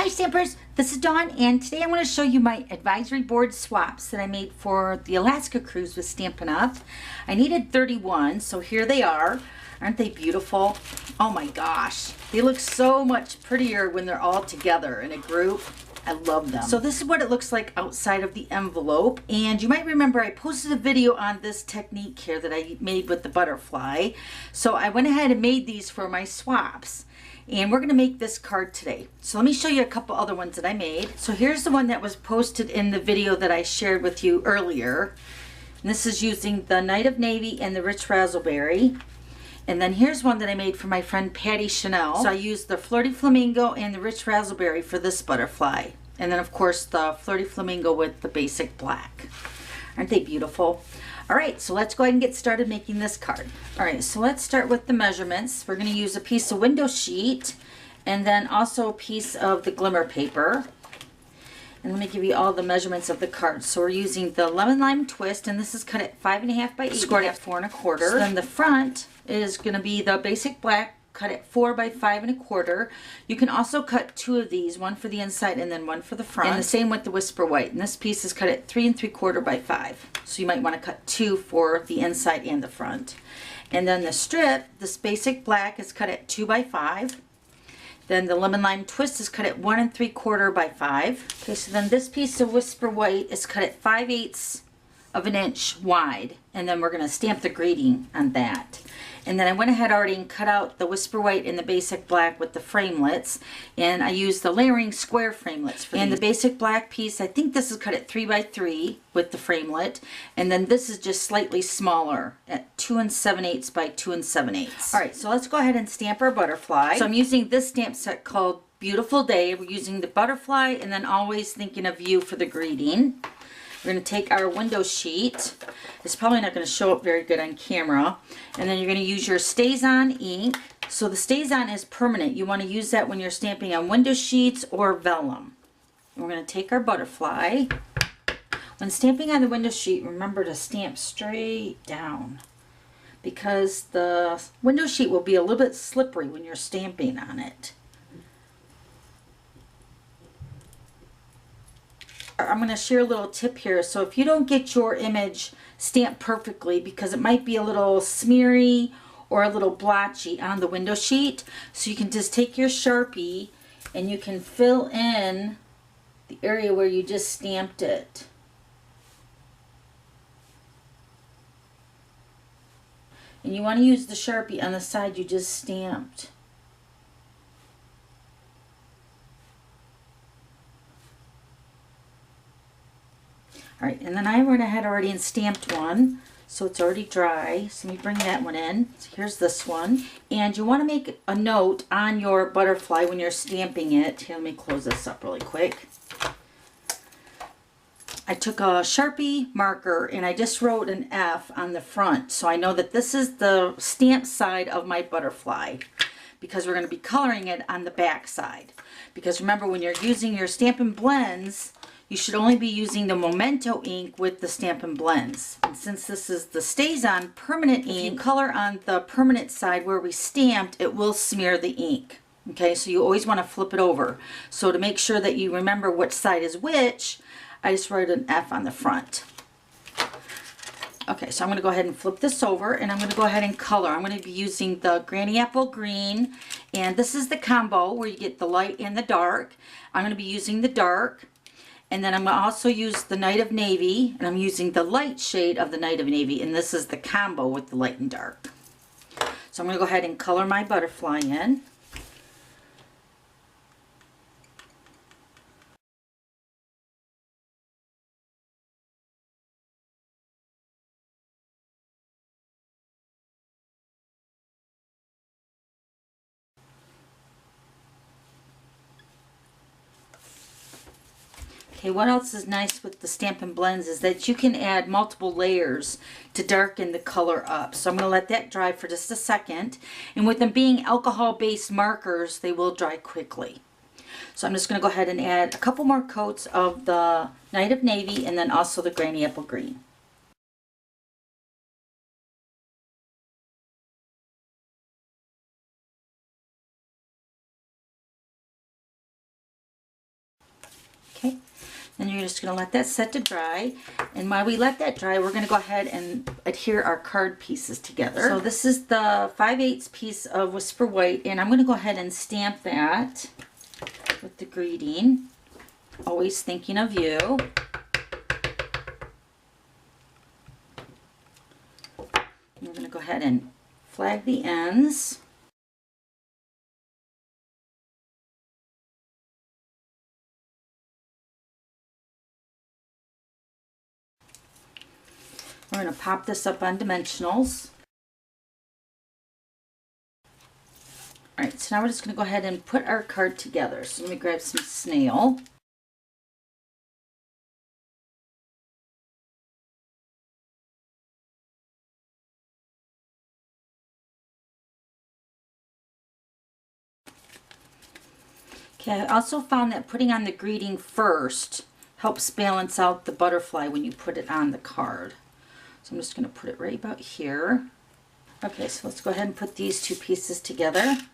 Hi Stampers, this is Dawn, and today I'm going to show you my advisory board swaps that I made for the Alaska cruise with Stampin' Up. I needed 31, so here they are. Aren't they beautiful? Oh my gosh, they look so much prettier when they're all together in a group. I love them. So this is what it looks like outside of the envelope, and you might remember I posted a video on this technique here that I made with the butterfly. So I went ahead and made these for my swaps. And we're going to make this card today. So let me show you a couple other ones that I made. So here's the one that was posted in the video that I shared with you earlier. And this is using the Night of Navy and the Rich Razzleberry. And then here's one that I made for my friend Patty Chanel. So I used the Flirty Flamingo and the Rich Razzleberry for this butterfly. And then of course the Flirty Flamingo with the basic black. Aren't they beautiful? All right, so let's go ahead and get started making this card. All right, so let's start with the measurements. We're going to use a piece of window sheet and then also a piece of the glimmer paper. And let me give you all the measurements of the card. So we're using the lemon lime twist, and this is cut at 5.5 by 8, scored at 4 1/4. So then the front is going to be the basic black, cut at 4 by 5 1/4. You can also cut two of these, one for the inside and then one for the front. And the same with the whisper white. And this piece is cut at 3 3/4 by 5. So you might want to cut two for the inside and the front. And then the strip, this basic black, is cut at 2 by 5. Then the lemon lime twist is cut at 1 3/4 by 5. Okay, so then this piece of whisper white is cut at 5/8 of an inch wide. And then we're going to stamp the greeting on that. And then I went ahead already and cut out the whisper white and the basic black with the framelits. And I used the layering square framelits for and the basic black piece. I think this is cut at 3 by 3 with the framelit. And then this is just slightly smaller at 2 7/8 by 2 7/8. All right, so let's go ahead and stamp our butterfly. So I'm using this stamp set called Beautiful Day. We're using the butterfly and then always thinking of you for the greeting. We're going to take our window sheet. It's probably not going to show up very good on camera. And then you're going to use your StazOn ink. So the StazOn is permanent. You want to use that when you're stamping on window sheets or vellum. And we're going to take our butterfly. When stamping on the window sheet, remember to stamp straight down, because the window sheet will be a little bit slippery when you're stamping on it. I'm going to share a little tip here. So if you don't get your image stamped perfectly, because it might be a little smeary or a little blotchy on the window sheet, so you can just take your Sharpie and you can fill in the area where you just stamped it. And you want to use the Sharpie on the side you just stamped. All right, and then I went ahead already and stamped one, so it's already dry. So let me bring that one in. So here's this one. And you want to make a note on your butterfly when you're stamping it. Here, let me close this up really quick. I took a Sharpie marker and I just wrote an F on the front, so I know that this is the stamp side of my butterfly, because we're going to be coloring it on the back side. Because remember, when you're using your Stampin' Blends, you should only be using the Memento ink with the Stampin' Blends. And since this is the StazOn permanent ink, if you color on the permanent side where we stamped, it will smear the ink. Okay, so you always want to flip it over. So to make sure that you remember which side is which, I just wrote an F on the front. Okay, so I'm going to go ahead and flip this over, and I'm going to go ahead and color. I'm going to be using the Granny Apple Green, and this is the combo where you get the light and the dark. I'm going to be using the dark. And then I'm going to also use the Night of Navy, and I'm using the light shade of the Night of Navy, and this is the combo with the light and dark. So I'm going to go ahead and color my butterfly in. Okay, what else is nice with the Stampin' Blends is that you can add multiple layers to darken the color up. So I'm going to let that dry for just a second. And with them being alcohol-based markers, they will dry quickly. So I'm just going to go ahead and add a couple more coats of the Night of Navy and then also the Granny Apple Green. Okay, then you're just going to let that set to dry. And while we let that dry, we're going to go ahead and adhere our card pieces together. So this is the 5/8 piece of Whisper White, and I'm going to go ahead and stamp that with the greeting. Always thinking of you. And we're going to go ahead and flag the ends. We're going to pop this up on dimensionals. Alright, so now we're just going to go ahead and put our card together. So let me grab some snail. Okay, I also found that putting on the greeting first helps balance out the butterfly when you put it on the card. So I'm just going to put it right about here. Okay, so let's go ahead and put these two pieces together. I'm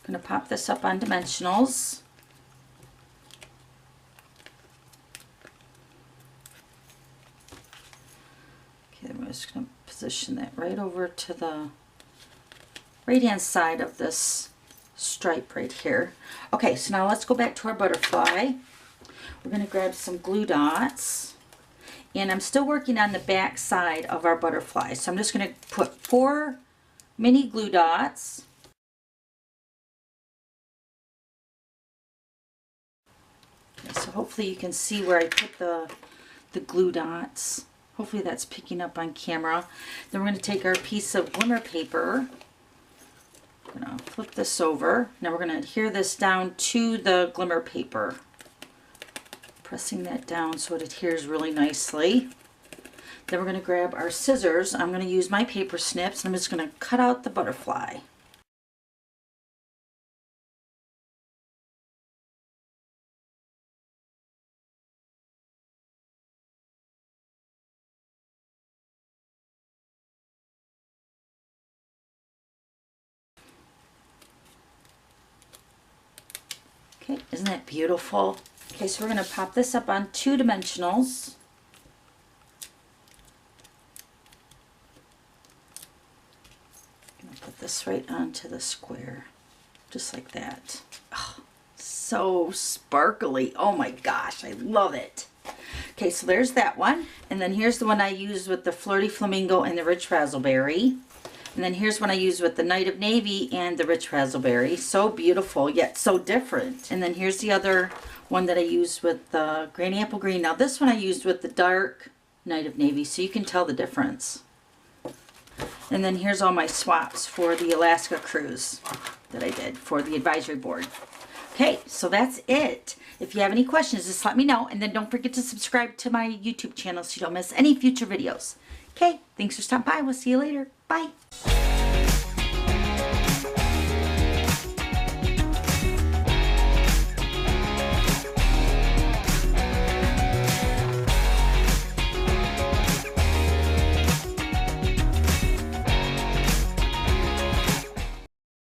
going to pop this up on dimensionals. Okay, I'm just going to position that right over to the right hand side of this stripe right here. Okay, so now let's go back to our butterfly. We're going to grab some glue dots, and I'm still working on the back side of our butterfly, so I'm just going to put 4 mini glue dots. Okay, so hopefully you can see where I put the glue dots. Hopefully that's picking up on camera. Then we're going to take our piece of glimmer paper. I'm going to flip this over. Now we're going to adhere this down to the glimmer paper. Pressing that down so it adheres really nicely. Then we're going to grab our scissors. I'm going to use my paper snips. I'm just going to cut out the butterfly. Okay, isn't that beautiful? Okay, so we're going to pop this up on 2 dimensionals. I'm going to put this right onto the square, just like that. Oh, so sparkly. Oh my gosh, I love it. Okay, so there's that one. And then here's the one I used with the Flirty Flamingo and the Rich Razzleberry. And then here's one I used with the Night of Navy and the Rich Razzleberry. So beautiful, yet so different. And then here's the other one that I used with the Granny Apple Green. Now this one I used with the dark Night of Navy, so you can tell the difference. And then here's all my swaps for the Alaska cruise that I did for the advisory board. Okay, so that's it. If you have any questions, just let me know. And then don't forget to subscribe to my YouTube channel so you don't miss any future videos. Okay, thanks for stopping by. We'll see you later. Bye.